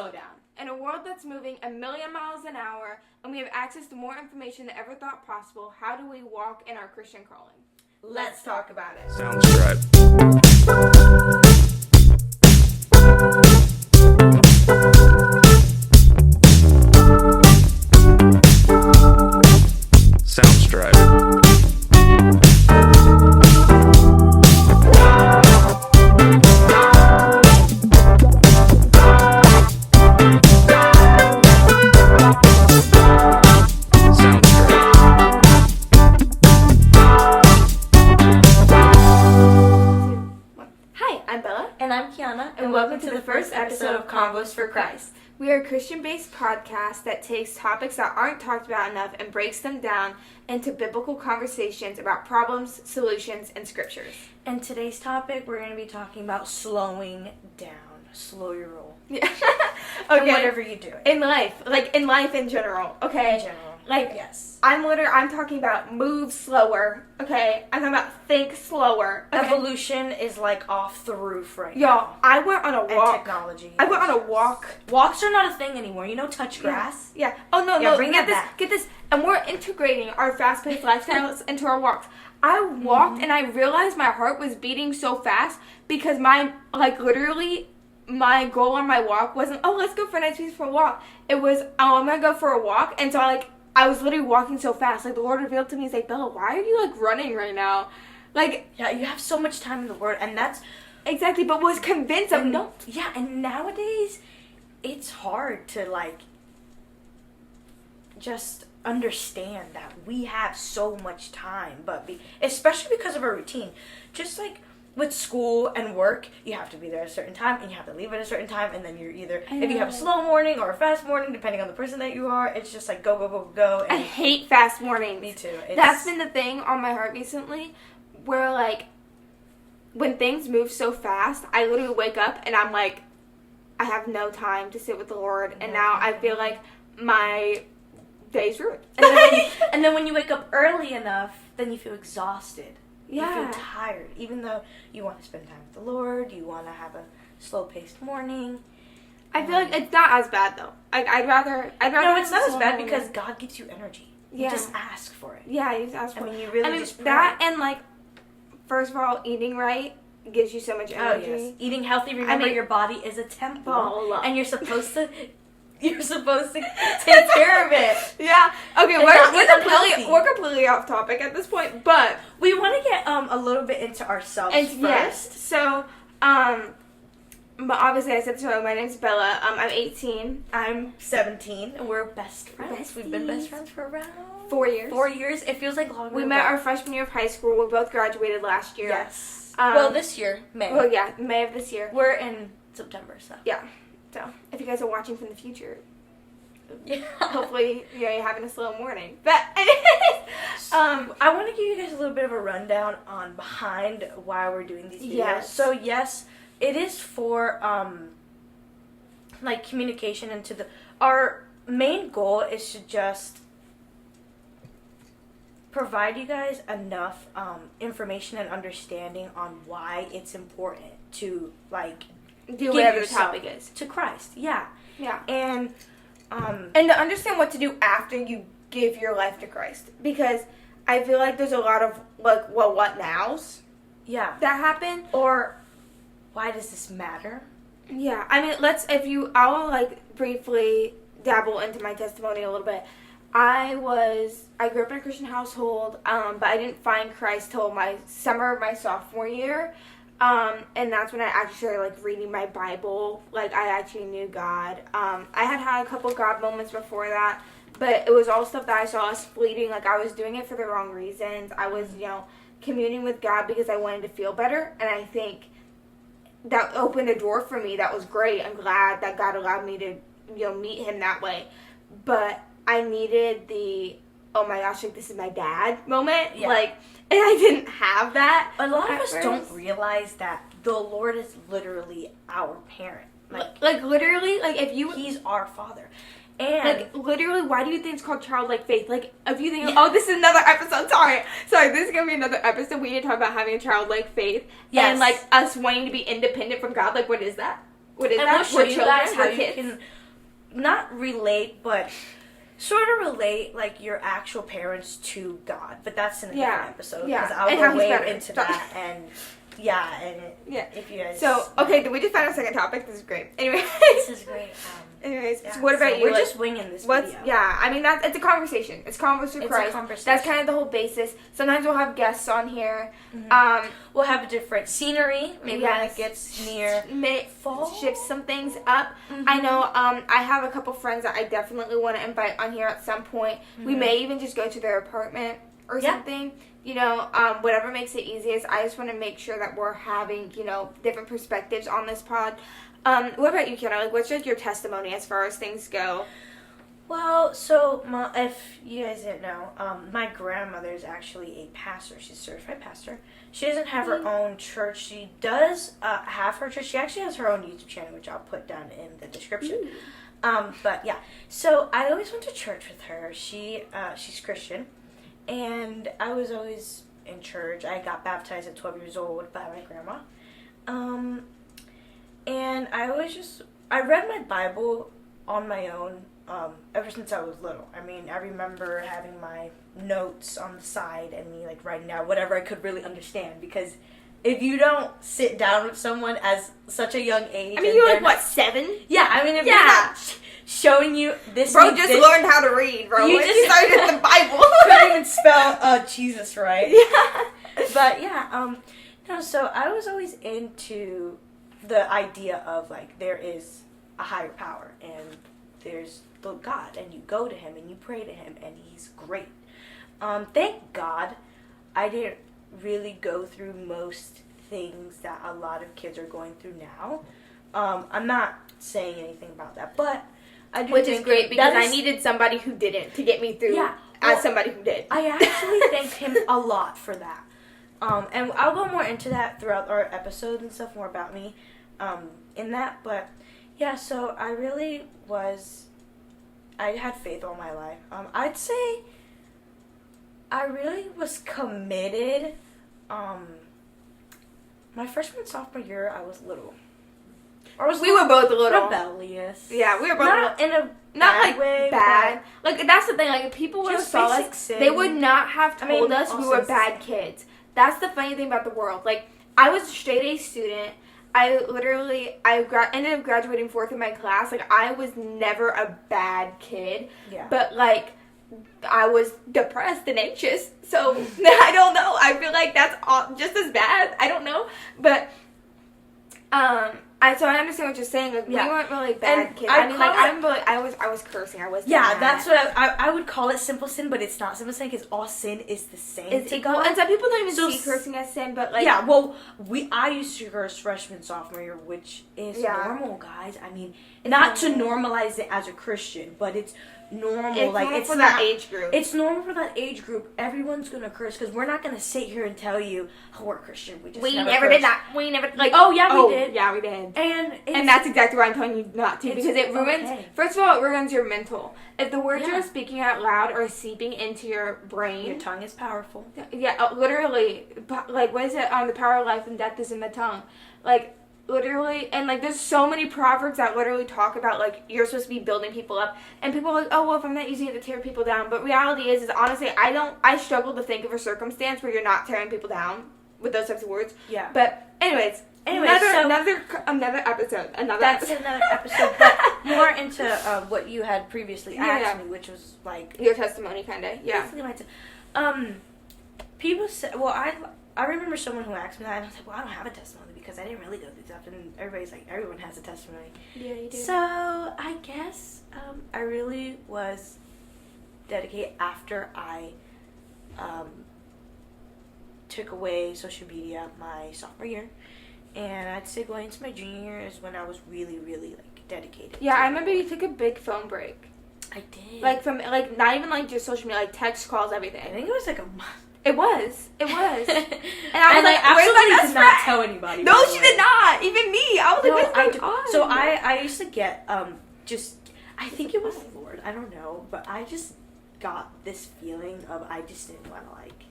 slow down. In a world that's moving a million miles an hour and we have access to more information than ever thought possible, how do we walk in our Christian calling? Let's talk about it. Sounds right. Sounds right. And I'm Kianna, and welcome to the first episode of Convos for Christ. We are a Christian-based podcast that takes topics that aren't talked about enough and breaks them down into biblical conversations about problems, solutions, and scriptures. And today's topic, we're going to be talking about slowing down. Slow your roll. Yeah. Okay. And whatever you do. In life. Like, in life in general. Okay? In general. Like, yes. I'm talking about move slower, okay? I'm talking about think slower. Okay? Evolution is like off the roof right now. Y'all, I went on a walk. And technology. I went on a walk. Walks are not a thing anymore. You know, touch grass? Yeah. Oh, no. Bring get that back. Get this. And we're integrating our fast-paced lifestyles into our walks. I walked and I realized my heart was beating so fast because my goal on my walk wasn't, let's go for a nice peaceful walk. It was, I'm going to go for a walk. And so I was literally walking so fast. Like, the Lord revealed to me, he's like, Bella, why are you, running right now? Yeah, you have so much time in the Word, and that's... Exactly, but was convinced of no. Yeah, and nowadays, it's hard to, just understand that we have so much time, especially because of our routine. Just, with school and work, you have to be there at a certain time, and you have to leave at a certain time, and then you're either, if you have a slow morning or a fast morning, depending on the person that you are, it's just go, go, go, go. And I hate fast mornings. Me too. That's been the thing on my heart recently, where, when things move so fast, I literally wake up, and I'm I have no time to sit with the Lord, and now I feel like my day's ruined. And then when you wake up early enough, then you feel exhausted. Yeah. You feel tired, even though you want to spend time with the Lord, you want to have a slow-paced morning. I feel like it's not as bad, though. I'd rather. No, it's not as bad because God gives you energy. Yeah. You just ask for it. Yeah, you just ask for it. You really just pray. That and, first of all, eating right gives you so much energy. Oh, yes. Eating healthy, remember your body is a temple. And you're supposed to take care of it. Yeah. Okay, we're completely off topic at this point, but we want to get a little bit into ourselves first. Yes. So, but obviously I said so. My name's Bella. I'm 18. I'm 17, and we're best friends. We've been best friends for around 4 years. 4 years. It feels like longer. We met our freshman year of high school. We both graduated last year. Yes. Well, this year, May. Well, yeah, May of this year. We're in September, so. Yeah. So, if you guys are watching from the future, yeah. Hopefully, you're having a slow morning. But, anyways, I want to give you guys a little bit of a rundown on behind why we're doing these videos. Yes. So, yes, it is for, communication into our main goal is to just provide you guys enough information and understanding on why it's important to, do whatever the topic is. To Christ, yeah. Yeah. And to understand what to do after you give your life to Christ. Because I feel like there's a lot of, what nows? Yeah. That happen. Or, why does this matter? Yeah. I mean, I'll, briefly dabble into my testimony a little bit. I grew up in a Christian household, but I didn't find Christ till my summer of my sophomore year. And that's when I actually started, reading my Bible. I actually knew God. I had a couple God moments before that, but it was all stuff that I saw as fleeting. I was doing it for the wrong reasons. I was, communing with God because I wanted to feel better, and I think that opened a door for me. That was great. I'm glad that God allowed me to, meet Him that way. But I needed the, oh my gosh, this is my dad moment. Yeah. And I didn't have that. A lot of us don't realize that the Lord is literally our parent. Literally, if you... He's our Father. And literally, why do you think it's called childlike faith? If you think, this is another episode. Sorry, this is gonna be another episode. We need to talk about having a childlike faith. Yes. And us wanting to be independent from God. What is that? What is and that? we'll show We're you children, guys how we're you kids. can not relate, but sort of relate like your actual parents to God. But that's in a different episode because I'll And how go he's way better. into that and if you guys So okay, we just found our second topic. This is great. Anyway, this is great. Anyways, so what about you? We're Like, just winging this video. Yeah, I mean it's a conversation. It's Convos with Christ. A conversation. That's kind of the whole basis. Sometimes we'll have guests on here. We'll have a different scenery. Maybe when it gets near fall, shift some things up. I know. I have a couple friends that I definitely want to invite on here at some point. We may even just go to their apartment or something. You know, whatever makes it easiest. I just want to make sure that we're having, different perspectives on this pod. What about you, Kianna? Like, what's your testimony as far as things go? Well, so if you guys didn't know, my grandmother is actually a pastor. She's a certified pastor. She doesn't have her own church. She does have her church. She actually has her own YouTube channel, which I'll put down in the description. But yeah, so I always went to church with her. She's Christian, and I was always in church. I got baptized at 12 years old by my grandma. And I read my Bible on my own ever since I was little. I mean, I remember having my notes on the side and me, like, writing out whatever I could really understand. Because if you don't sit down with someone as such a young age... I mean, you were, like, 7? Yeah, I mean, if they're not showing you this... Bro just learned how to read, bro. You just started the Bible. Couldn't even spell Jesus right. Yeah. But, yeah, so I was always into the idea of, like, there is a higher power, and there's the God, and you go to him, and you pray to him, and he's great. Thank God I didn't really go through most things that a lot of kids are going through now. I'm not saying anything about that, but I do. Which is great, because I needed somebody who didn't to get me through as somebody who did. I actually thank him a lot for that. And I'll go more into that throughout our episodes and stuff, more about me in that. But, yeah, so I had faith all my life. I'd say I really was committed. My freshman, sophomore year, I was little. We were both a little rebellious. Yeah, we were both not in a not like way, bad. Like, that's the thing. Like, if people would have saw us, they would not have told us we were bad kids. That's the funny thing about the world. Like, I was a straight A student. I ended up graduating 4th in my class. Like, I was never a bad kid. Yeah. But, like, I was depressed and anxious. So, I don't know. I feel like that's just as bad. I don't know. But, so I understand what you're saying. Like, we weren't really bad kids. I mean, like, I was cursing. I was mad. That's what I would call it simple sin, but it's not simple sin because all sin is the same to God. And some people don't even see cursing as sin, but like I used to curse freshman, sophomore year, which is normal, guys. I mean, not to normalize it as a Christian, but it's normal. It's for that age group. It's normal for that age group. Everyone's gonna curse because we're not gonna sit here and tell you, "Oh, we're Christian." We never did that. We never like. Oh yeah, we did. Yeah, we did. And that's exactly why I'm telling you not to, because it ruins. Okay. First of all, it ruins your mental. If the words you're speaking out loud are seeping into your brain, your tongue is powerful. Yeah, literally. Like, what is it? The power of life and death is in the tongue. Like, literally, and like, there's so many proverbs that literally talk about, like, you're supposed to be building people up, and people are like, oh, well, if I'm not using it to tear people down, but reality is honestly, I struggle to think of a circumstance where you're not tearing people down with those types of words. Yeah. But anyways, another episode. That's another episode, but more into what you had previously asked me, which was like your testimony, kind of. Yeah. People say, well, I remember someone who asked me that, and I was like, well, I don't have a testimony because I didn't really go through stuff, and everybody's like, everyone has a testimony. Yeah, you do. So I guess I really was dedicated after I took away social media my sophomore year, and I'd say going into my junior year is when I was really, really like dedicated. Yeah, I remember you took a big phone break. I did. Like, from like not even like just social media, like text calls, everything. I think it was like a month. It was. And I was like, absolutely did not tell anybody. No, she did not. Even me. I was like, what's going on? So I used to get I think it was the Lord. I don't know, but I just got this feeling of I just didn't want to like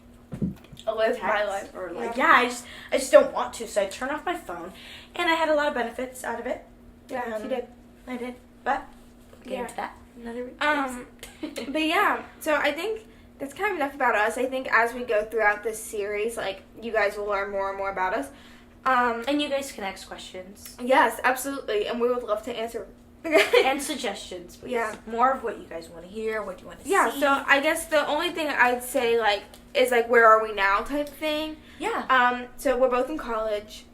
live my life, or like I just don't want to. So I turned off my phone, and I had a lot of benefits out of it. Yeah, she did. I did. But get into that another week. But yeah, so I think that's kind of enough about us. I think as we go throughout this series, like, you guys will learn more and more about us. And you guys can ask questions. Yes, absolutely. And we would love to answer. And suggestions, please. Yeah. More of what you guys want to hear, what you want to see. Yeah, so I guess the only thing I'd say, like, is, like, where are we now type thing. Yeah. So we're both in college.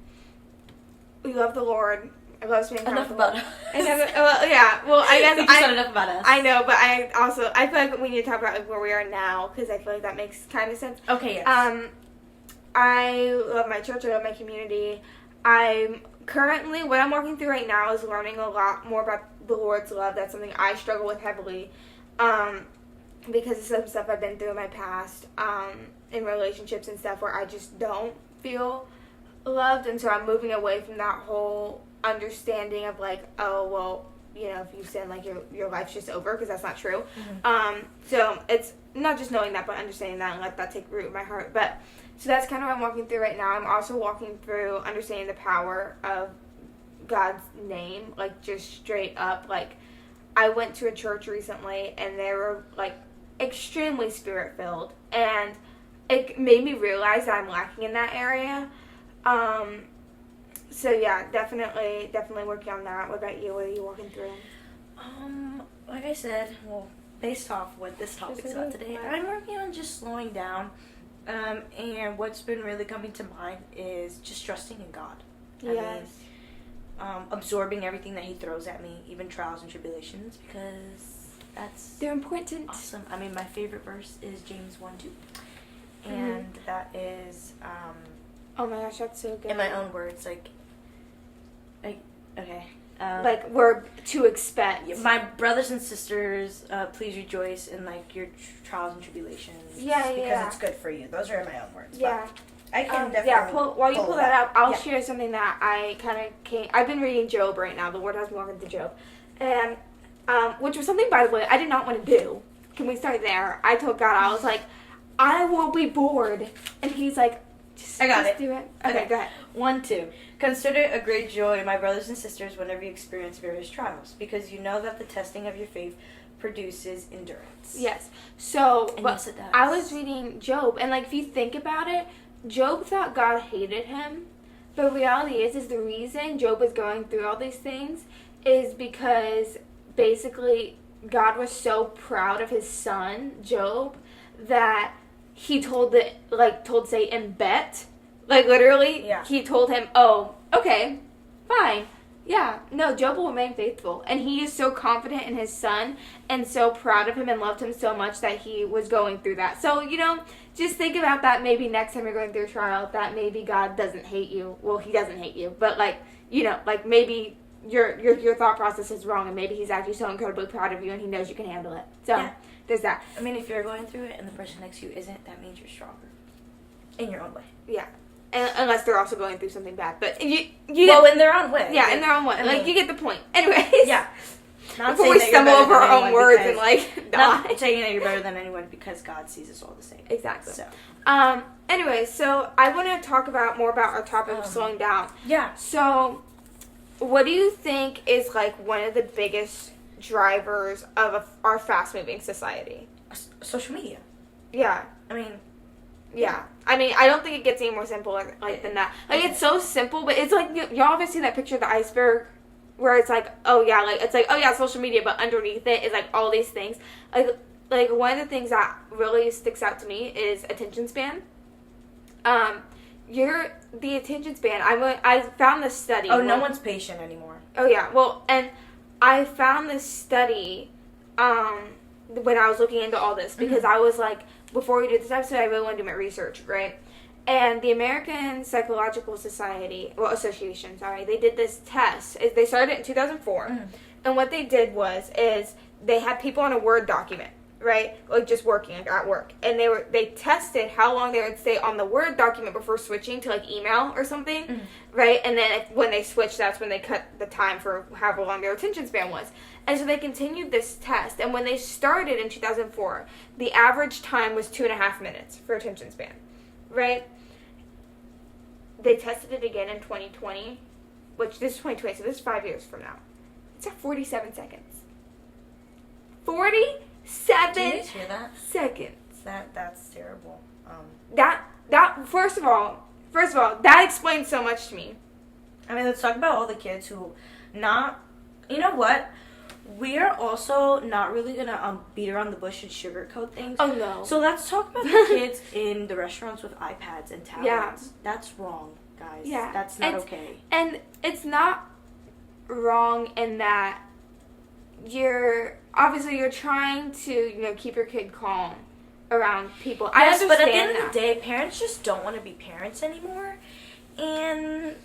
We love the Lord. I love being enough about us. I guess we just said enough about us. I know, but I feel like we need to talk about, like, where we are now, because I feel like that makes kind of sense. Okay, yes. I love my church. I love my community. Currently, what I'm working through right now is learning a lot more about the Lord's love. That's something I struggle with heavily, because of some stuff I've been through in my past, in relationships and stuff where I just don't feel loved, and so I'm moving away from that whole understanding of, like, oh, well, you know, if you sin, like, your life's just over, because that's not true. Mm-hmm. So it's not just knowing that, but understanding that and let that take root in my heart. But so that's kind of what I'm walking through right now. I'm also walking through understanding the power of God's name, like, just straight up. Like, I went to a church recently, and they were, like, extremely spirit-filled, and it made me realize that I'm lacking in that area. So yeah, definitely working on that. What about you? What are you walking through? Like I said, well, based off what this topic's about today, I'm working on just slowing down. And what's been really coming to mind is just trusting in God. Yes. I mean, absorbing everything that He throws at me, even trials and tribulations, because they're important. Awesome. I mean, my favorite verse is James 1:2, and that is oh my gosh, that's so good. In my own words, like okay. Like, we're to expect. My brothers and sisters, please rejoice in, like, your trials and tribulations. Yeah, because it's good for you. Those are in my own words. Yeah. I can definitely while you pull that up, I'll share something that I kind of I've been reading Job right now. The Lord has me walking through Job. And, which was something, by the way, I did not want to do. Can we start there? I told God, I was like, I will be bored. And He's like, just do it. Okay, go ahead. 1:2. Consider it a great joy, my brothers and sisters, whenever you experience various trials, because you know that the testing of your faith produces endurance. Yes. So, yes, it does. I was reading Job, and, like, if you think about it, Job thought God hated him, but reality is the reason Job was going through all these things is because basically God was so proud of his son, Job, that he told Satan, bet. Like, literally, he told him, oh, okay, fine. Yeah, no, Job will remain faithful. And he is so confident in his son and so proud of him and loved him so much that he was going through that. So, you know, just think about that maybe next time you're going through a trial, that maybe God doesn't hate you. Well, He doesn't hate you, but, like, you know, like, maybe your thought process is wrong, and maybe He's actually so incredibly proud of you and He knows you can handle it. So, there's that. I mean, if you're going through it and the person next to you isn't, that means you're stronger. In your own way. Yeah. Unless they're also going through something bad. But you in their own way. Yeah, in their own way. Like, you get the point. Anyways. Yeah. Not before we stumble over our own words and, like, die. Not saying that you're better than anyone, because God sees us all the same. Exactly. So. Anyways, so I want to talk more about our topic of slowing down. Yeah. So, what do you think is, like, one of the biggest drivers of our fast-moving society? Social media. Yeah. I mean... Yeah. I mean, I don't think it gets any more simple than that. Like, it's so simple, but it's like, y'all ever see that picture of the iceberg where it's like, oh yeah, social media, but underneath it is, like, all these things. Like one of the things that really sticks out to me is attention span. The attention span, I found this study. Oh, no one's patient anymore. Oh, yeah. Well, and I found this study, when I was looking into all this, because I was like, before we do this episode, I really want to do my research, right? And the American Psychological Association, they did this test. They started it in 2004. And what they did is they had people on a Word document, right? Like, just working, like, at work. And they tested how long they would stay on the Word document before switching to, like, email or something, right? And then when they switched, that's when they cut the time for however long their attention span was. And so they continued this test. And when they started in 2004, the average time was 2.5 minutes for attention span, right? They tested it again in 2020, which this is 2020, so this is 5 years from now. It's at 47 seconds. 47 Do you guys hear that? seconds. That's terrible. That first of all, that explains so much to me. I mean, let's talk about all the kids who you know what? We are also not really gonna beat around the bush and sugarcoat things. Oh no. So let's talk about the kids in the restaurants with iPads and tablets. Yeah. That's wrong, guys. Yeah. That's not okay. And it's not wrong in that you're trying to, keep your kid calm around people. Yes, I understand but at the end that. of the day, parents just don't want to be parents anymore. And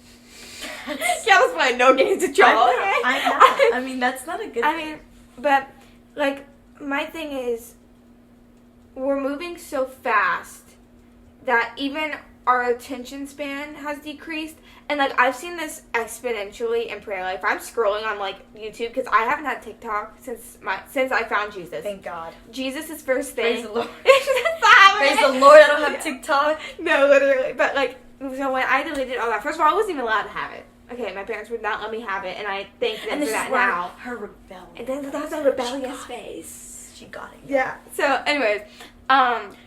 Kianna's playing no games of trouble. I mean, that's not a good thing. But, my thing is, we're moving so fast that even our attention span has decreased. And, I've seen this exponentially in prayer life. I'm scrolling on, YouTube, because I haven't had TikTok since I found Jesus. Thank God. Jesus is first thing. Praise the Lord. Praise the Lord, I don't have TikTok. No, literally. But, so when I deleted all that, first of all, I wasn't even allowed to have it. Okay, my parents would not let me have it, and I thank them for that now. Her rebellion. And then that's a rebellious face. She got it. Yeah. So, anyways,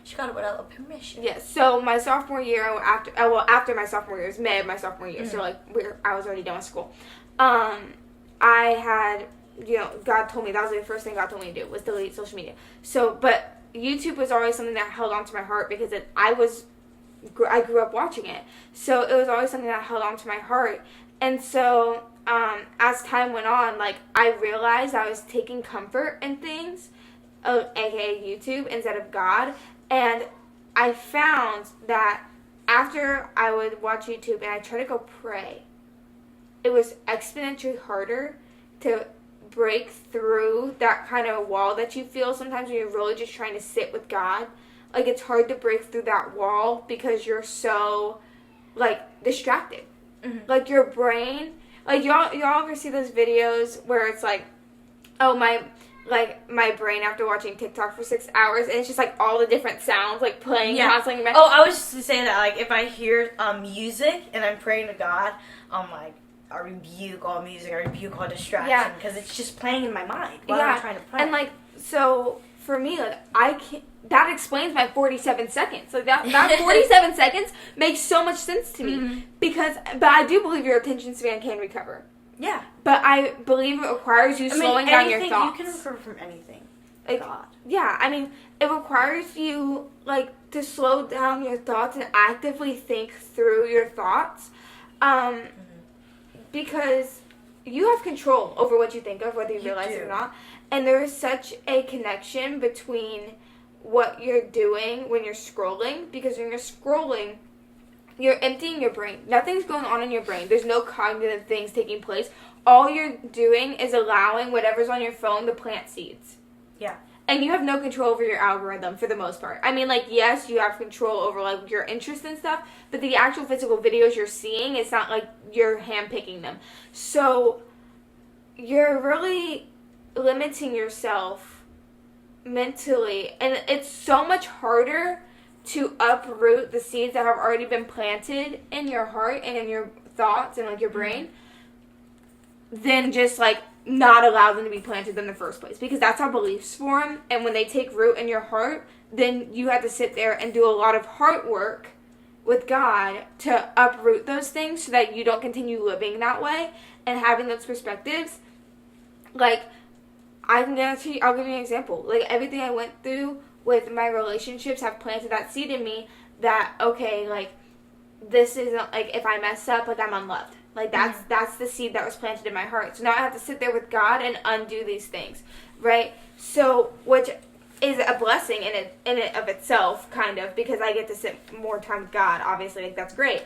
she got it without permission. yeah. So my sophomore year, after my sophomore year, it was May of my sophomore year. So I was already done with school. I had, God told me that was the first thing God told me to do was delete social media. So, but YouTube was always something that held on to my heart because I grew up watching it. So it was always something that held on to my heart. And so, as time went on, I realized I was taking comfort in things, aka YouTube, instead of God. And I found that after I would watch YouTube and I try to go pray, it was exponentially harder to break through that kind of wall that you feel sometimes when you're really just trying to sit with God. It's hard to break through that wall because you're so, distracted. Mm-hmm. Your brain, y'all ever see those videos where it's my brain after watching TikTok for 6 hours, and it's just, all the different sounds, playing constantly. Oh, I was just to say that, if I hear music and I'm praying to God, I'm I rebuke all music, I rebuke all distraction, because it's just playing in my mind while I'm trying to pray. And, so, for me, I can't, that explains my 47 seconds. That 47 seconds makes so much sense to me. Mm-hmm. But I do believe your attention span can recover. Yeah. But I believe it requires you slowing down your thoughts. You can recover from anything. God. Yeah, it requires you, to slow down your thoughts and actively think through your thoughts. Because you have control over what you think of, whether you realize it or not. And there is such a connection between what you're doing when you're scrolling, because when you're scrolling, you're emptying your brain. Nothing's going on in your brain. There's no cognitive things taking place. All you're doing is allowing whatever's on your phone to plant seeds. Yeah. And you have no control over your algorithm for the most part. Yes, you have control over, your interest and stuff, but the actual physical videos you're seeing, it's not like you're handpicking them. So, you're really limiting yourself mentally, and it's so much harder to uproot the seeds that have already been planted in your heart and in your thoughts and your brain than just not allow them to be planted in the first place, because that's how beliefs form. And when they take root in your heart, then you have to sit there and do a lot of heart work with God to uproot those things so that you don't continue living that way and having those perspectives. I can guarantee, I'll give you an example. Everything I went through with my relationships have planted that seed in me that, okay, this isn't, if I mess up, I'm unloved. That's the seed that was planted in my heart. So now I have to sit there with God and undo these things, right? So, which is a blessing in it of itself, kind of, because I get to sit more time with God, obviously, that's great.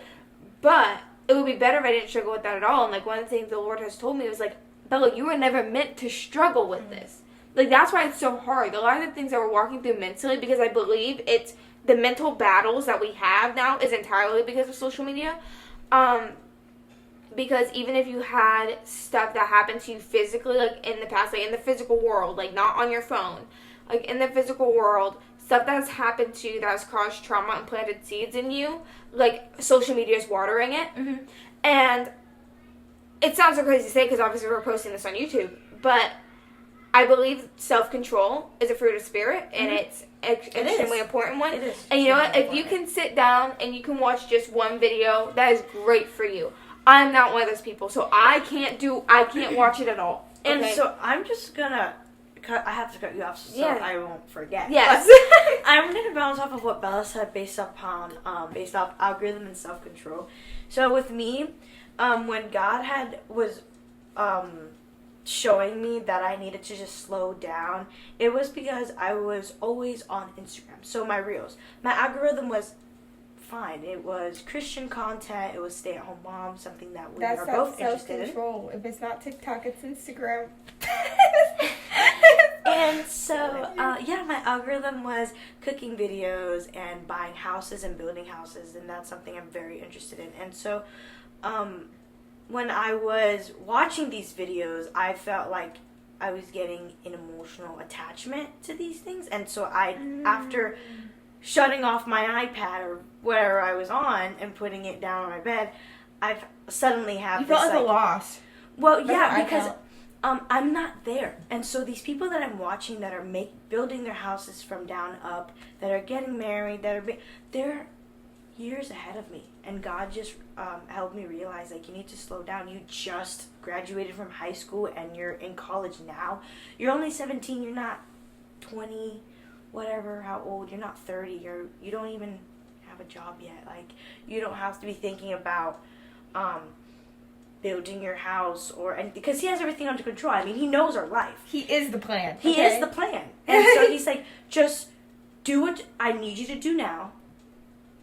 But it would be better if I didn't struggle with that at all. And, one of the things the Lord has told me was, Bella, you were never meant to struggle with this. That's why it's so hard. A lot of the things that we're walking through mentally, because I believe it's the mental battles that we have now is entirely because of social media. Because even if you had stuff that happened to you physically, in the past, in the physical world, not on your phone, in the physical world, stuff that has happened to you that has caused trauma and planted seeds in you, social media is watering it. Mm-hmm. And it sounds so crazy to say because obviously we're posting this on YouTube, but I believe self-control is a fruit of spirit, and it's an extremely important one. It is. And you know what? If you can sit down and you can watch just one video, that is great for you. I'm not one of those people, so I can't watch it at all. And okay? so I'm just gonna I have to cut you off so I won't forget. Yes. I'm gonna bounce off of what Bella said based off algorithm and self-control. So with me, when God was showing me that I needed to just slow down, it was because I was always on Instagram. So my reels, my algorithm was fine. It was Christian content. It was stay-at-home mom, something that we are both interested in. If it's not TikTok, it's Instagram. And so, my algorithm was cooking videos and buying houses and building houses, and that's something I'm very interested in. And so, when I was watching these videos, I felt like I was getting an emotional attachment to these things, and so after shutting off my iPad or whatever I was on and putting it down on my bed, I've suddenly have you felt like a loss. Well, yeah, because I'm not there. And so these people that I'm watching that are building their houses from down up, that are getting married, they're years ahead of me. And God just helped me realize, like, you need to slow down. You just graduated from high school and you're in college now. You're only 17. You're not 20, whatever, how old. You're not 30. You don't even have a job yet. Like, you don't have to be thinking about building your house because he has everything under control. I mean, he knows our life. He is the plan. He is the plan. And so he's like, just do what I need you to do now.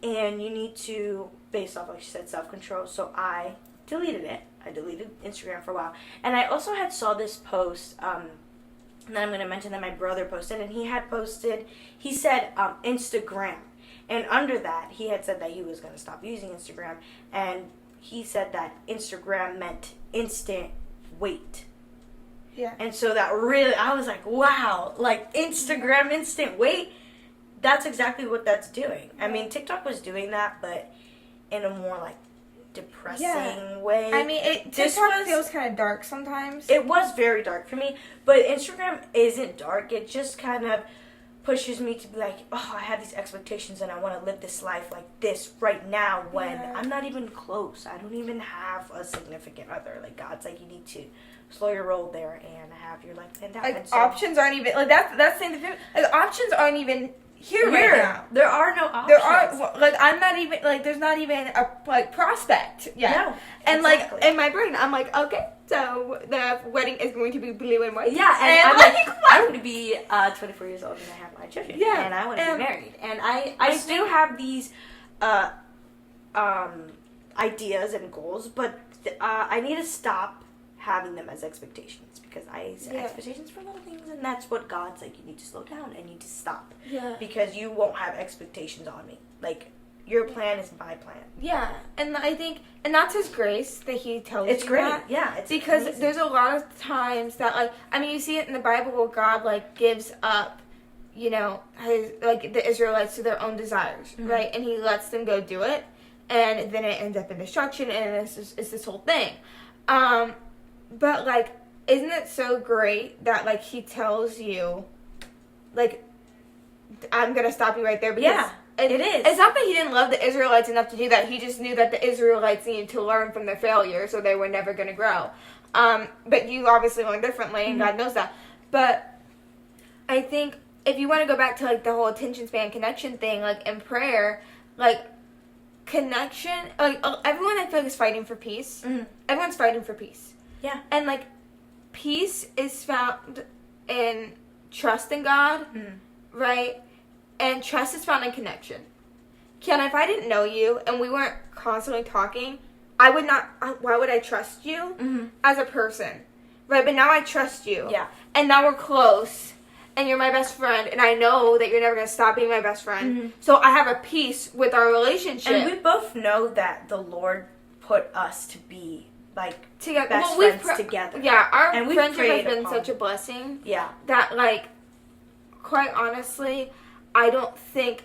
And you need to, based off, like she said, self-control. So I deleted it. I deleted Instagram for a while. And I also saw this post, and then I'm going to mention that my brother posted, and he said Instagram. And under that, he had said that he was going to stop using Instagram. And he said that Instagram meant instant wait. Yeah. And so that really, I was like, wow, like Instagram instant wait? That's exactly what that's doing. I mean, TikTok was doing that, but in a more, like, depressing way. I mean, TikTok feels kind of dark sometimes. It was very dark for me, but Instagram isn't dark. It just kind of pushes me to be like, oh, I have these expectations and I want to live this life like this right now when I'm not even close. I don't even have a significant other. Like, God's like, you need to slow your roll there and have your life planned out. Like, options aren't even, like, that's the thing. Like, options aren't even here right now. There are no options. I'm not even, like, there's not even a, like, prospect yet. No, and, exactly. like, in my brain, I'm like, okay, so the wedding is going to be blue and white. Yeah, and I'm like, I want to be 24 years old and I have my children. Yeah. And I want to be married. And I still have these ideas and goals, but I need to stop having them as expectations because I set expectations for little things, and that's what God's like, you need to slow down and you need to stop. Yeah. Because you won't have expectations on me. Like, your plan is my plan. Yeah, and I think, and that's His grace that He tells it's you great. that. Yeah, it's because amazing. There's a lot of times that, like, I mean, you see it in the Bible where God, like, gives up, you know, the Israelites to their own desires, right? And He lets them go do it, and then it ends up in destruction, and it's this whole thing. But, like, isn't it so great that, like, He tells you, like, I'm going to stop you right there because it is. It's not that He didn't love the Israelites enough to do that. He just knew that the Israelites needed to learn from their failure, so they were never going to grow. But you obviously learn differently, and God knows that. But I think if you want to go back to, like, the whole attention span connection thing, like, in prayer, like, connection, like, everyone I feel like is fighting for peace. Everyone's fighting for peace. Yeah. And, like, peace is found in trust in God, right? And trust is found in connection. Kianna, if I didn't know you and we weren't constantly talking, I would not, why would I trust you as a person? Right? But now I trust you. Yeah. And now we're close. And you're my best friend. And I know that you're never going to stop being my best friend. So I have a peace with our relationship. And we both know that the Lord put us to be, like, together. Best friends together. Yeah, our friendship has been such a blessing. Yeah. That, like, quite honestly, I don't think.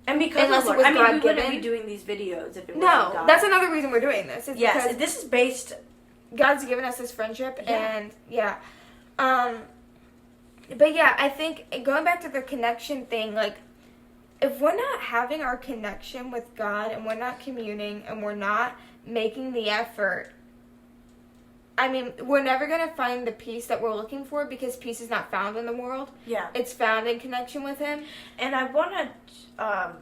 And because unless of it was God we wouldn't be doing these videos if it wasn't God. That's another reason we're doing this. Yes, this is based God's given us this friendship, Yeah. and but yeah, I think going back to the connection thing, like, if we're not having our connection with God and we're not communing and we're not making the effort, I mean, we're never going to find the peace that we're looking for, because peace is not found in the world. Yeah. It's found in connection with Him. And I want to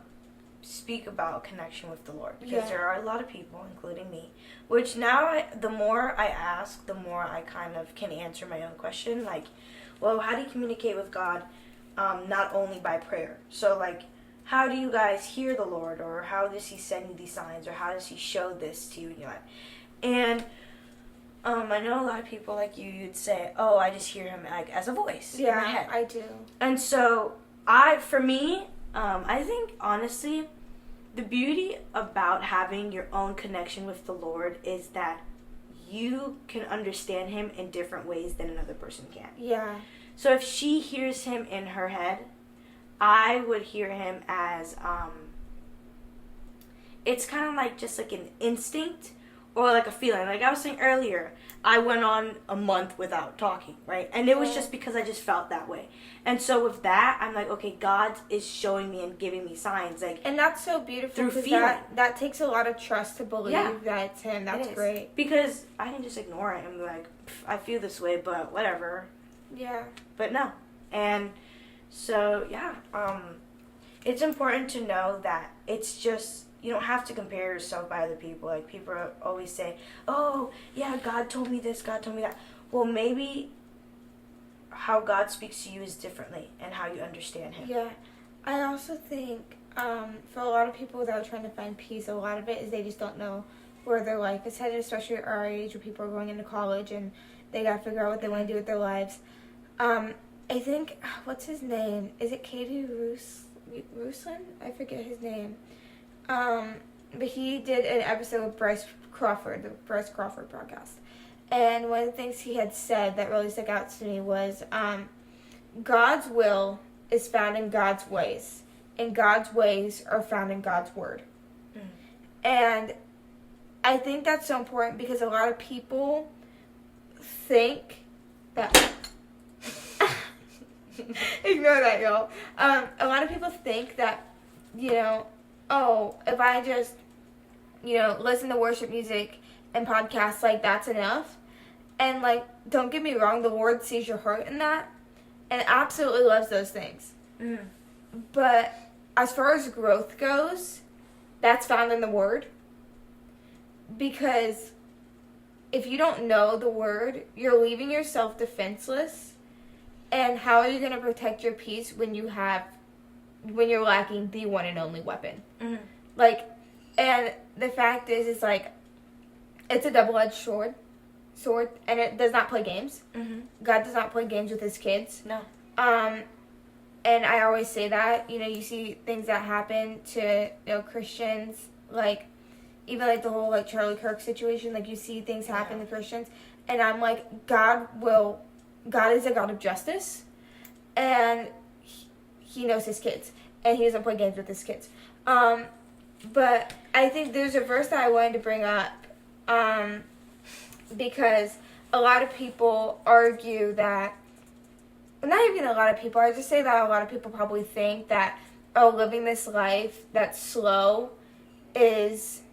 speak about connection with the Lord, because there are a lot of people, including me, which now the more I ask, the more I kind of can answer my own question. Like, well, how do you communicate with God? Not only by prayer. So, like, how do you guys hear the Lord, or how does He send you these signs, or how does He show this to you in your life? And I know a lot of people like you'd say, oh, I just hear Him like as a voice in my head. I do. And so for me, I think honestly, the beauty about having your own connection with the Lord is that you can understand Him in different ways than another person can. Yeah. So if she hears Him in her head, I would hear Him as, it's kind of like just like an instinct or like a feeling. Like I was saying earlier, I went on a month without talking, right? And it was just because I just felt that way. And so with that, I'm like, okay, God is showing me and giving me signs. Like, and that's so beautiful, through because feeling. that takes a lot of trust to believe that it's Him. That's great. Because I can just ignore it and be like, I feel this way, but whatever. Yeah. But no. And so, it's important to know that it's just, you don't have to compare yourself by other people. Like, people always say, oh, yeah, God told me this, God told me that. Well, maybe how God speaks to you is differently, and how you understand Him. Yeah. I also think for a lot of people that are trying to find peace, a lot of it is they just don't know where their life is headed, especially at our age, where people are going into college and they got to figure out what they want to do with their lives. I think, what's his name? Is it Katie Ruslan? I forget his name. But he did an episode with Bryce Crawford, the Bryce Crawford podcast. And one of the things he had said that really stuck out to me was, God's will is found in God's ways, and God's ways are found in God's word. Mm. And I think that's so important, because a lot of people think that... Ignore that, y'all. A lot of people think that, if I just, listen to worship music and podcasts, like, that's enough. And, like, don't get me wrong, the Lord sees your heart in that and absolutely loves those things. Mm. But as far as growth goes, that's found in the Word. Because if you don't know the Word, you're leaving yourself defenseless. And how are you going to protect your peace when you're lacking the one and only weapon? Mm-hmm. Like, and the fact is like, it's a double-edged sword, and it does not play games. Mm-hmm. God does not play games with His kids. No. And I always say that, you see things that happen to, Christians, like, even like the whole like Charlie Kirk situation, like you see things happen to Christians, and I'm like, God is a God of justice, and He knows His kids, and He doesn't play games with His kids. But I think there's a verse that I wanted to bring up, because a lot of people argue that, not even a lot of people, I just say that a lot of people probably think that, living this life that's slow isn't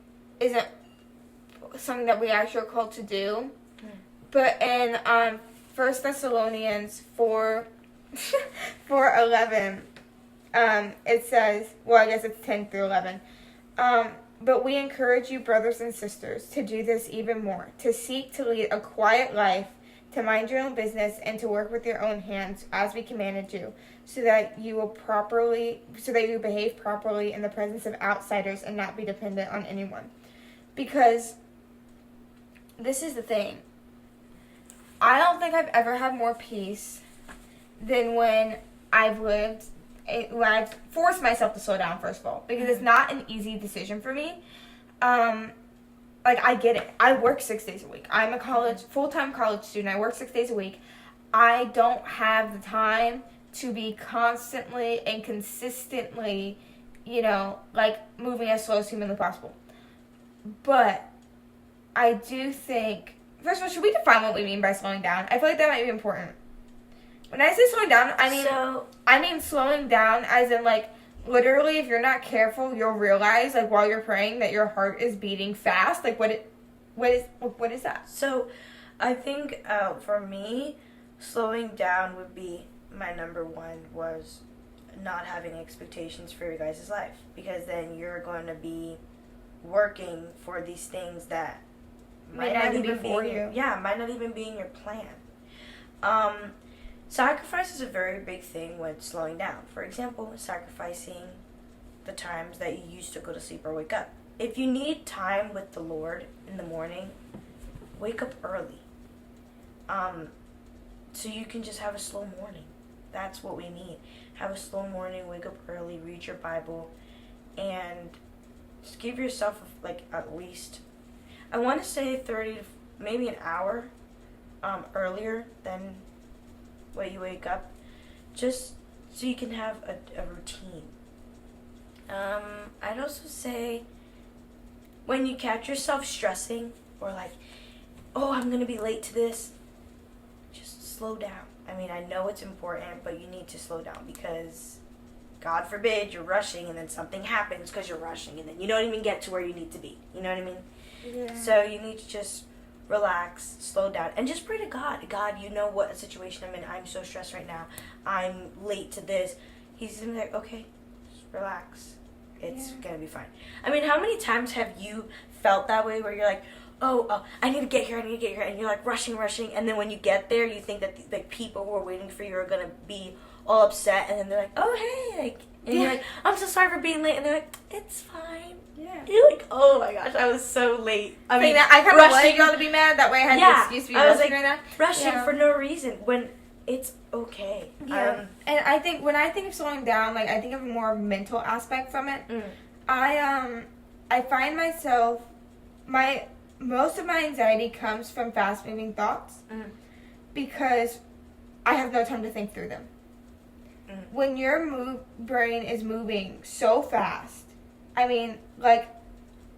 something that we actually are called to do. But in 1 Thessalonians 4:11, it says, well, I guess it's 10 through 11. But we encourage you, brothers and sisters, to do this even more, to seek to lead a quiet life, to mind your own business, and to work with your own hands as we commanded you, so that you behave properly in the presence of outsiders and not be dependent on anyone. Because this is the thing. I don't think I've ever had more peace than when I've forced myself to slow down, first of all, because it's not an easy decision for me. I get it. I work 6 days a week. I'm a full-time college student. I work 6 days a week. I don't have the time to be constantly and consistently, moving as slow as humanly possible. But I do think first of all, should we define what we mean by slowing down? I feel like that might be important. When I say slowing down, I mean slowing down as in, like, literally, if you're not careful, you'll realize, like, while you're praying that your heart is beating fast. Like, what is that? So, I think for me, slowing down would be my number one was not having expectations for your guys' life, because then you're going to be working for these things that might not even be might not even be in your plan. Sacrifice is a very big thing when slowing down. For example, sacrificing the times that you used to go to sleep or wake up. If you need time with the Lord in the morning, wake up early. So you can just have a slow morning. That's what we need. Have a slow morning, wake up early, read your Bible, and just give yourself, like, at least, I want to say 30 to maybe an hour earlier than when you wake up, just so you can have a routine. I'd also say when you catch yourself stressing or like, oh, I'm going to be late to this, just slow down. I mean, I know it's important, but you need to slow down because, God forbid, you're rushing and then something happens because you're rushing and then you don't even get to where you need to be. You know what I mean? Yeah. So you need to just relax, slow down, and just pray to God. God, you know what a situation I'm in. I'm so stressed right now. I'm late to this. He's gonna be like, okay, just relax. It's gonna be fine. I mean, how many times have you felt that way where you're like, oh, I need to get here, and you're like rushing, and then when you get there, you think that the people who are waiting for you are gonna be all upset, and then they're like, oh, hey, like, and you're like, I'm so sorry for being late, and they're like, it's fine. Yeah. You're like, oh my gosh, I was so late. I mean, I kind of wanted y'all to be mad. That way I had the excuse to be rushing right now. Rushing for no reason when it's okay. Yeah. And I think when I think of slowing down, like, I think of a more mental aspect from it. I find myself, most of my anxiety comes from fast moving thoughts because I have no time to think through them. When your brain is moving so fast, I mean, like,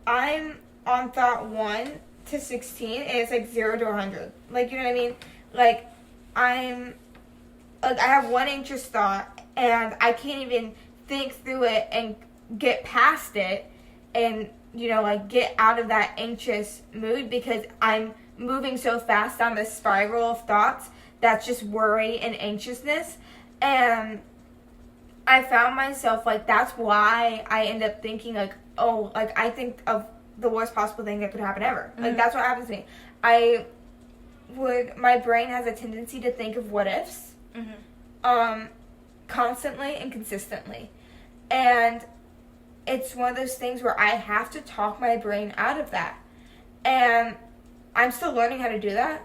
I'm on thought 1 to 16, and it's like 0 to 100. Like, you know what I mean? Like, I have one anxious thought, and I can't even think through it and get past it and, you know, like, get out of that anxious mood because I'm moving so fast down this spiral of thoughts that's just worry and anxiousness. And I found myself, like, that's why I end up thinking, like, oh, like, I think of the worst possible thing that could happen ever. Like, that's what happens to me. My brain has a tendency to think of what ifs, constantly and consistently. And it's one of those things where I have to talk my brain out of that. And I'm still learning how to do that.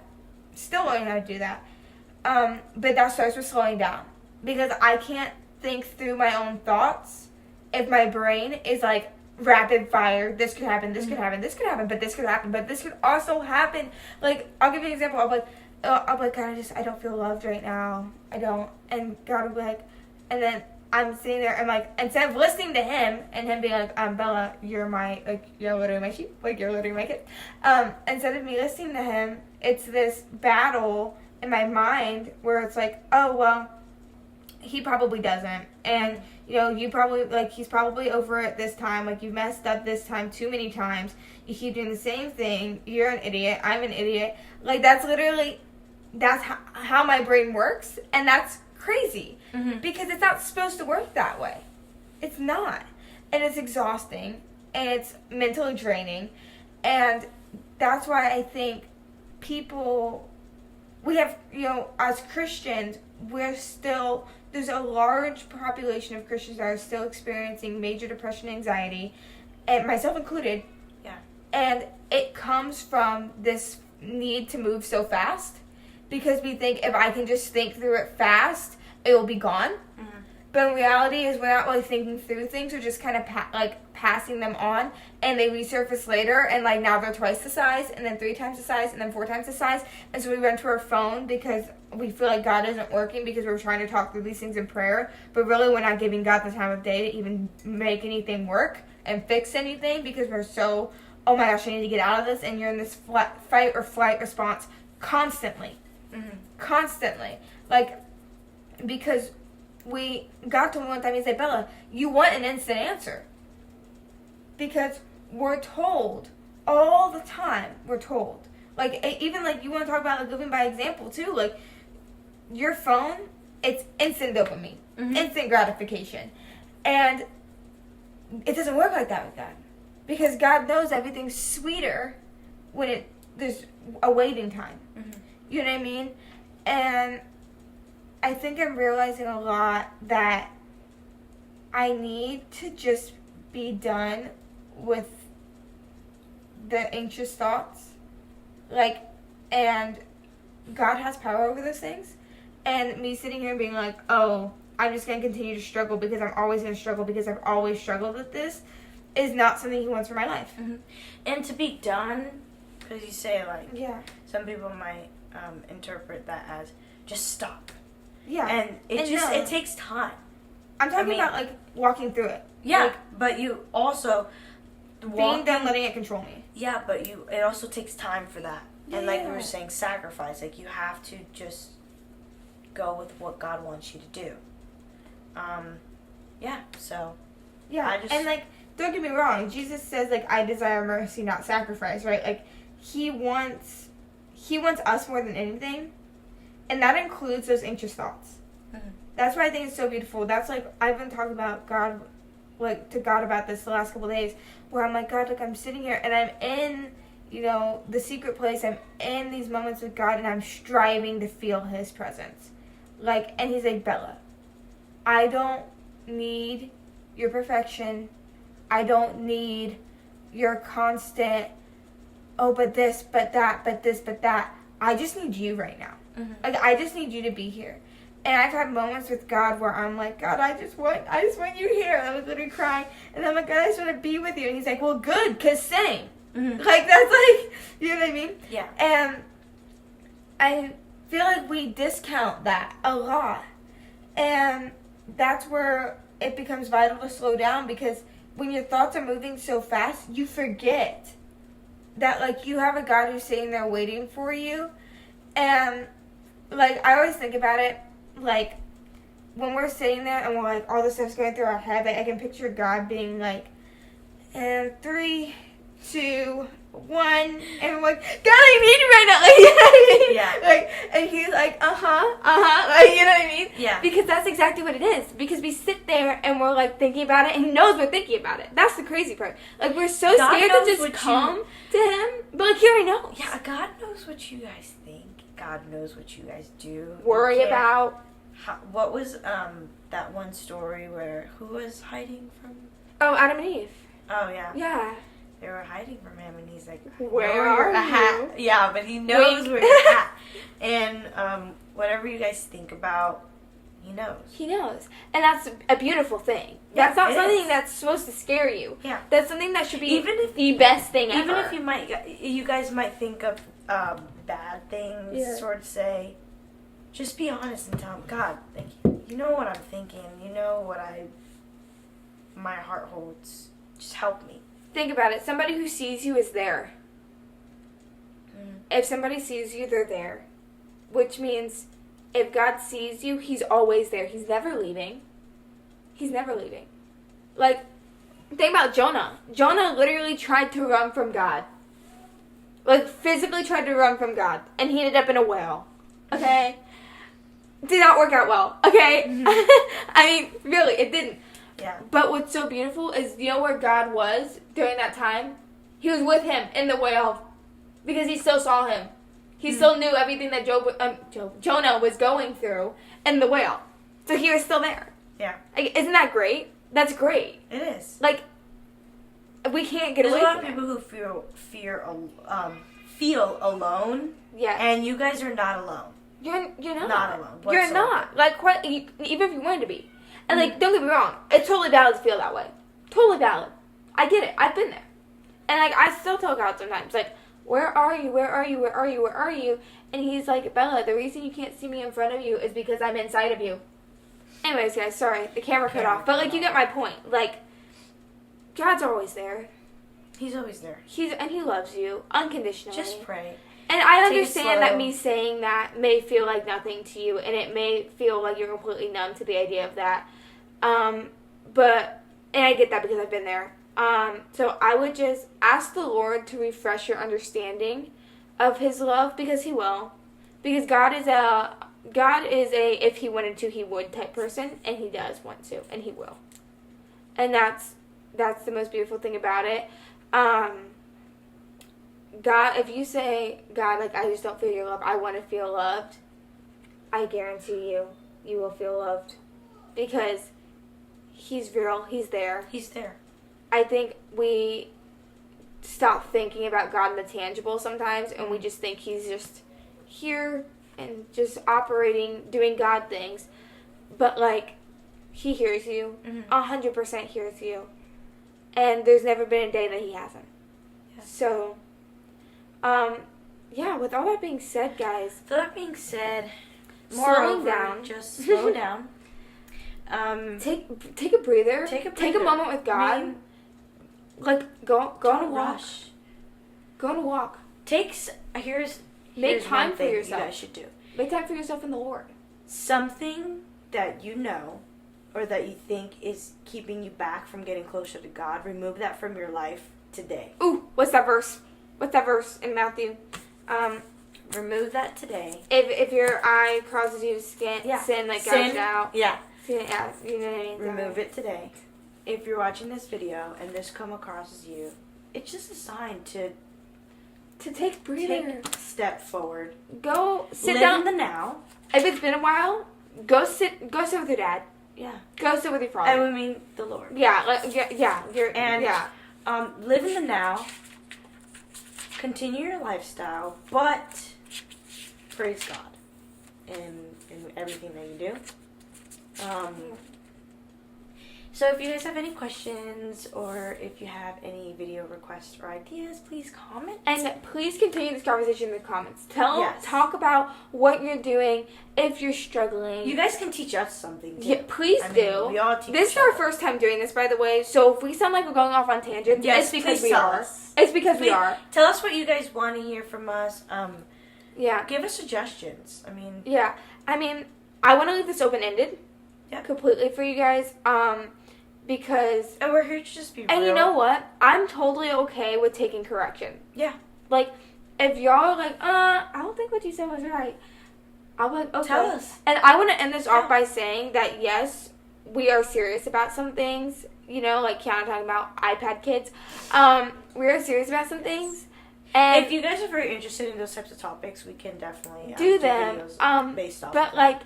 But that starts with slowing down. Because I can't think through my own thoughts if my brain is like rapid fire. This could happen, this could happen, this could happen, but this could happen, but this could also happen. Like, I'll give you an example. I'll be like, God, I don't feel loved right now. I don't. And God will be like, and then I'm sitting there and, like, instead of listening to him and him being like, Bella, you're literally my sheep. Like, you're literally my kid. Instead of me listening to him, it's this battle in my mind where it's like, oh, well, he probably doesn't. And, you know, you probably, like, he's probably over it this time. Like, you messed up this time too many times. You keep doing the same thing. You're an idiot. I'm an idiot. Like, that's how my brain works. And that's crazy. Because it's not supposed to work that way. It's not. And it's exhausting. And it's mentally draining. And that's why I think we have, you know, as Christians, there's a large population of Christians that are still experiencing major depression and anxiety, and myself included. Yeah. And it comes from this need to move so fast because we think if I can just think through it fast, it will be gone. But in reality is we're not really thinking through things. We're just kind of passing them on, and they resurface later, and like now they're twice the size, and then 3 times the size, and then 4 times the size. And so we run to our phone because we feel like God isn't working because we're trying to talk through these things in prayer. But really we're not giving God the time of day to even make anything work and fix anything because we're so oh my gosh, I need to get out of this, and you're in this fight or flight response constantly. Mm-hmm. Constantly. Like, because God told me one time, he said, Bella, you want an instant answer. Because we're told, all the time, we're told. Like, even, like, you want to talk about, like, living by example, too. Like, your phone, it's instant dopamine. Instant gratification. And it doesn't work like that with God. Because God knows everything's sweeter when there's a waiting time. You know what I mean? And I think I'm realizing a lot that I need to just be done with the anxious thoughts. Like, and God has power over those things. And me sitting here and being like, oh, I'm just going to continue to struggle because I'm always going to struggle because I've always struggled with this is not something he wants for my life. And to be done, because you say, like, yeah, some people might interpret that as just stop. Yeah. And it takes time. I'm talking about, like, walking through it. Yeah, like, but you also... being done letting it control me. Yeah, but it also takes time for that. Yeah. And like we were saying, sacrifice. Like, you have to just go with what God wants you to do. Yeah, so... Yeah, and, like, don't get me wrong. Jesus says, like, I desire mercy, not sacrifice, right? Like, he wants us more than anything. And that includes those anxious thoughts. That's why I think it's so beautiful. That's, like, I've been talking about God, like, to God about this the last couple of days, where I'm like, God, like, I'm sitting here, and I'm in, you know, the secret place. I'm in these moments with God, and I'm striving to feel his presence. Like, and he's like, Bella, I don't need your perfection. I don't need your constant, oh, but this, but that, but this, but that. I just need you right now. Like, I just need you to be here. And I've had moments with God where I'm like, God, I just want you here. And I was literally crying. And I'm like, God, I just want to be with you. And he's like, well, good, because same. Like, that's like, you know what I mean? Yeah. And I feel like we discount that a lot. And that's where it becomes vital to slow down, because when your thoughts are moving so fast, you forget that, like, you have a God who's sitting there waiting for you. And, like, I always think about it, like, when we're sitting there and we're, like, all this stuff's going through our head, like, I can picture God being like, and 3, 2, 1, and we're like, God, I need you right now. Like, you know what I mean? Yeah. Like, and he's like, like, you know what I mean? Yeah. Because that's exactly what it is. Because we sit there and we're, like, thinking about it, and he knows we're thinking about it. That's the crazy part. Like, we're so scared to just come to him, but, like, he already knows. Yeah, God knows what you guys think. God knows what you guys do. Worry about. What was that one story where who was hiding from? Oh, Adam and Eve. Oh, yeah. Yeah. They were hiding from him, and he's like, Where are you? Yeah, but he knows where you're at. And whatever you guys think about, he knows. He knows. And that's a beautiful thing. Yeah, that's not something that's supposed to scare you. Yeah. That's something that should be even if, the best thing ever. Even if you guys might think of bad things, sort of say, just be honest and tell him, God, thank you. You know what I'm thinking. You know what my heart holds. Just help me. Think about it. Somebody who sees you is there. If somebody sees you, they're there. Which means if God sees you, he's always there. He's never leaving. He's never leaving. Like, think about Jonah. Jonah literally tried to run from God. Like, physically tried to run from God. And he ended up in a whale. Okay? Did not work out well. Okay? I mean, really, it didn't. Yeah. But what's so beautiful is, you know where God was during that time? He was with him in the whale. Because he still saw him. He still knew everything that Jonah was going through in the whale. So he was still there. Yeah. Like, isn't that great? That's great. It is. Like, we can't get away from it. There's a lot of people who feel alone. Yeah. And you guys are not alone. You're not. Not alone. Whatsoever. You're not. Like, even if you wanted to be. And, like, don't get me wrong. It's totally valid to feel that way. Totally valid. I get it. I've been there. And, like, I still tell God sometimes, like, where are you? Where are you? Where are you? Where are you? And he's like, Bella, the reason you can't see me in front of you is because I'm inside of you. Anyways, guys, sorry. The camera cut off. But, like, you get my point. Like, God's always there. He's always there. He loves you unconditionally. Just pray. And I Take it understand slow. that me saying that may feel like nothing to you, and it may feel like you're completely numb to the idea of that. And I get that because I've been there. So I would just ask the Lord to refresh your understanding of His love, because He will. Because God is a if He wanted to, He would type person, and He does want to, and He will. And that's the most beautiful thing about it. God, if you say, God, like, I just don't feel your love, I want to feel loved, I guarantee you will feel loved. Because He's real, He's there. He's there. I think we stop thinking about God in the tangible sometimes, and we just think He's just here and just operating, doing God things. But, like, He hears you. 100% hears you. And there's never been a day that He hasn't. Yes. So, with all that being said, guys. Slowing down. Just slow down. Take a breather. Take a moment with God. I mean, like, go on a walk. rush. Go on a walk. Make time for yourself. You guys should do. Make time for yourself in the Lord. Something that you know or that you think is keeping you back from getting closer to God, remove that from your life today. Ooh, what's that verse? What's that verse in Matthew? Remove that today. If your eye causes you to sin, like, gouge it out. Yeah. Yeah, you know what I mean? Remove it today. If you're watching this video and this come across you, it's just a sign to take a breather. take a step forward. Go sit Live down. in the now. If it's been a while, go sit with your dad. Yeah. Go sit with your father. I mean the Lord. Yeah, live in the now. Continue your lifestyle, but praise God in everything that you do. So if you guys have any questions or if you have any video requests or ideas, please comment. And please continue this conversation in the comments. Yes. Talk about what you're doing if you're struggling. You guys can teach us something too. Yeah, please do. We all teach This is our first time doing this, by the way. So if we sound like we're going off on tangents, it's because we are. It's because we are. Tell us what you guys want to hear from us. Yeah. Give us suggestions. Yeah. I want to leave this open-ended. Yeah. Completely for you guys. Because... And we're here to just be real. And you know what? I'm totally okay with taking correction. Yeah. Like, if y'all are like, I don't think what you said was right, I'll be like, okay. Tell us. And I want to end this off by saying that, yes, we are serious about some things. You know, like Kianna talking about iPad kids. We are serious about some things. And if you guys are very interested in those types of topics, we can definitely do them. Videos based off but, of like,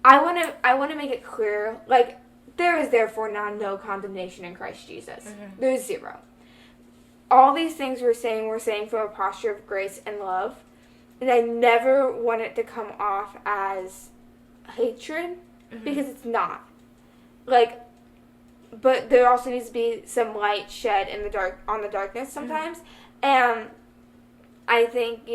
I want to make it clear, like, there is therefore now no condemnation in Christ Jesus. Mm-hmm. There's zero. All these things we're saying from a posture of grace and love. And I never want it to come off as hatred, because it's not. Like, but there also needs to be some light shed in on the darkness sometimes. And I think,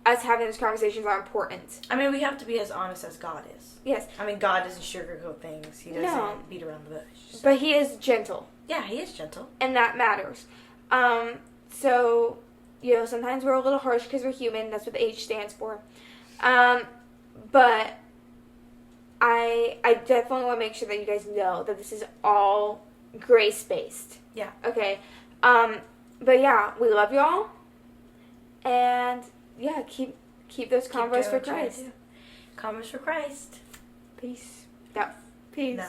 us having these conversations are important. We have to be as honest as God is. Yes. God doesn't sugarcoat things. He doesn't beat around the bush. But He is gentle. Yeah, He is gentle. And that matters. So, sometimes we're a little harsh because we're human. That's what the H stands for. But I definitely want to make sure that you guys know that this is all grace-based. Yeah. Okay. But yeah, we love y'all. And yeah, keep those convos for Christ. Convos for Christ. Peace. Peace.